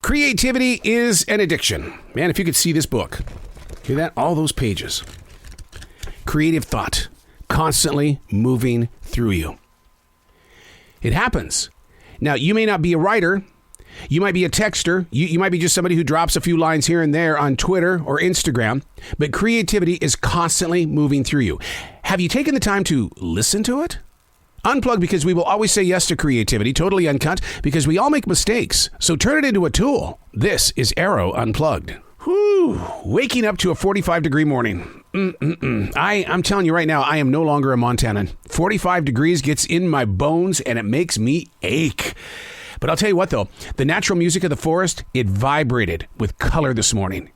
Creativity is an addiction. Man, if you could see this book, hear that? All those pages. Creative thought constantly moving through you. It happens. Now, you may not be a writer. You might be a texter. You might be just somebody who drops a few lines here and there on Twitter or Instagram. But creativity is constantly moving through you. Have you taken the time to listen to it? Unplugged, because we will always say yes to creativity, totally uncut, because we all make mistakes. So turn it into a tool. This is Arroe Unplugged. Whew, waking up to a 45-degree morning. I'm telling you right now, I am no longer a Montanan. 45 degrees gets in my bones and it makes me ache. But I'll tell you what, though, the natural music of the forest, it vibrated with color this morning.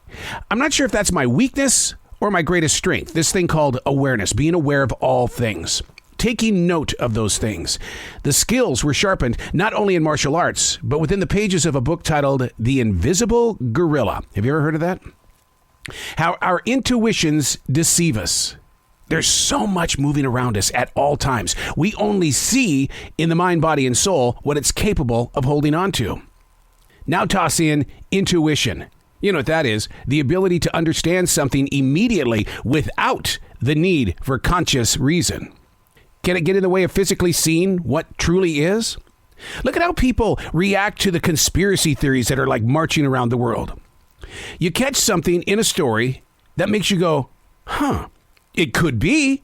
I'm not sure if that's my weakness or my greatest strength, this thing called awareness, being aware of all things. Taking note of those things. The skills were sharpened not only in martial arts, but within the pages of a book titled The Invisible Gorilla. Have you ever heard of that? How our intuitions deceive us. There's so much moving around us at all times. We only see in the mind, body, and soul what it's capable of holding on to. Now toss in intuition. You know what that is? The ability to understand something immediately without the need for conscious reason. Can it get in the way of physically seeing what truly is? Look at how people react to the conspiracy theories that are like marching around the world. You catch something in a story that makes you go, it could be.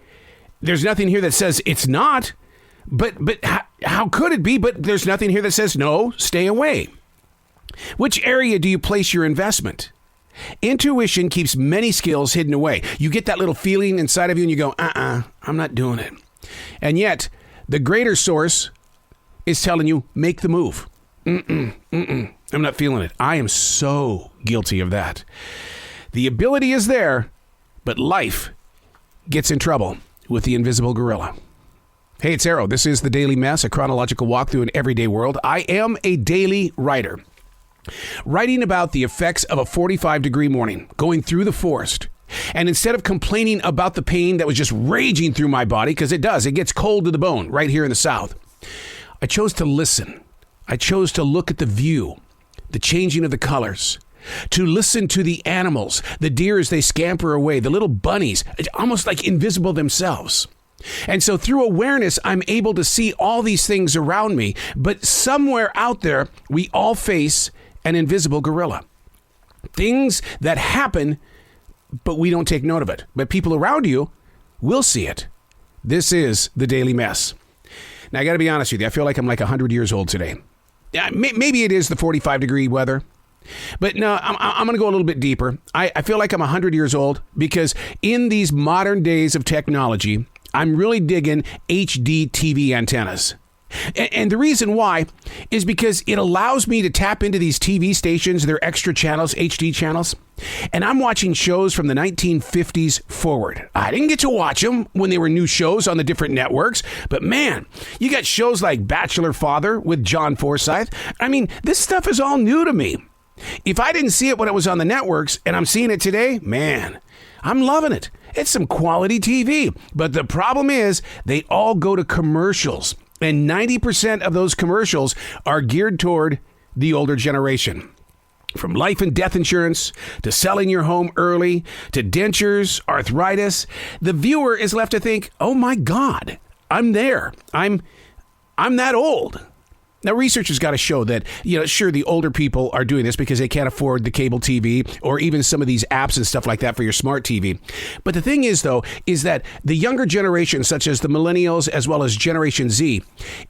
There's nothing here that says it's not. But how could it be? But there's nothing here that says no, stay away. Which area do you place your investment? Intuition keeps many skills hidden away. You get that little feeling inside of you and you go, I'm not doing it. And yet, the greater source is telling you, make the move. I'm not feeling it. I am so guilty of that. The ability is there, but life gets in trouble with the invisible gorilla. Hey, it's Arroe. This is The Daily Mess, a chronological walk through an everyday world. I am a daily writer, writing about the effects of a 45-degree morning, going through the forest. And instead of complaining about the pain that was just raging through my body, because it does, it gets cold to the bone right here in the South, I chose to listen. I chose to look at the view, the changing of the colors, to listen to the animals, the deer as they scamper away, the little bunnies, almost like invisible themselves. And so through awareness, I'm able to see all these things around me. But somewhere out there, we all face an invisible gorilla. Things that happen, but we don't take note of it. But people around you will see it. This is The Daily Mess. Now, I got to be honest with you. I feel like I'm like 100 years old today. Maybe it is the 45-degree weather. But no, I'm going to go a little bit deeper. I feel like I'm 100 years old because in these modern days of technology, I'm really digging HD TV antennas. And the reason why is because it allows me to tap into these TV stations, their extra channels, HD channels. And I'm watching shows from the 1950s forward. I didn't get to watch them when they were new shows on the different networks. But man, you got shows like Bachelor Father with John Forsythe. I mean, this stuff is all new to me. If I didn't see it when it was on the networks and I'm seeing it today, man, I'm loving it. It's some quality TV. But the problem is they all go to commercials. And 90% of those commercials are geared toward the older generation. From life and death insurance to selling your home early to dentures, arthritis, the viewer is left to think, oh my God, I'm there. I'm that old. Now, research has got to show that, sure, the older people are doing this because they can't afford the cable TV or even some of these apps and stuff like that for your smart TV. But the thing is, though, is that the younger generation, such as the millennials as well as Generation Z,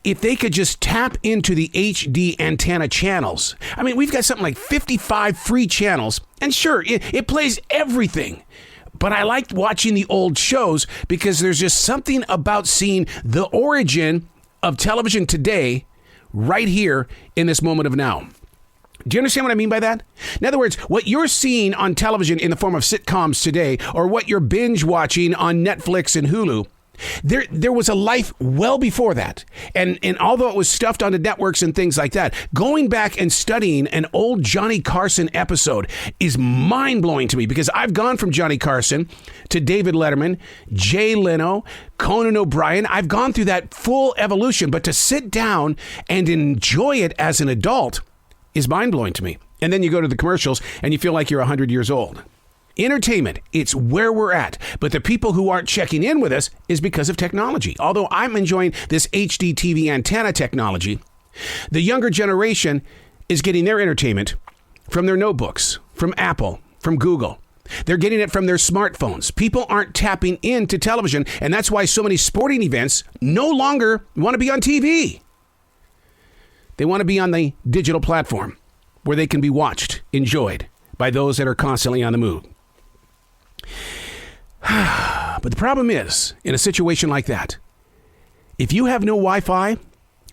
if they could just tap into the HD antenna channels, I mean, we've got something like 55 free channels, and sure, it plays everything. But I like watching the old shows because there's just something about seeing the origin of television today right here in this moment of now. Do you understand what I mean by that? In other words, what you're seeing on television in the form of sitcoms today, or what you're binge watching on Netflix and Hulu, there was a life well before that. And although it was stuffed onto networks and things like that, going back and studying an old Johnny Carson episode is mind-blowing to me because I've gone from Johnny Carson to David Letterman, Jay Leno, Conan O'Brien. I've gone through that full evolution, but to sit down and enjoy it as an adult is mind-blowing to me. And then you go to the commercials and you feel like you're 100 years old. Entertainment, it's where we're at. But the people who aren't checking in with us is because of technology. Although I'm enjoying this HD TV antenna technology, the younger generation is getting their entertainment from their notebooks, from Apple, from Google. They're getting it from their smartphones. People aren't tapping into television, and that's why so many sporting events no longer want to be on TV. They want to be on the digital platform where they can be watched, enjoyed by those that are constantly on the move. But the problem is, in a situation like that, if you have no Wi-Fi,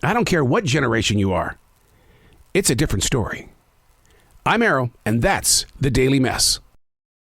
I don't care what generation you are, it's a different story. I'm Arroe, and that's The Daily Mess.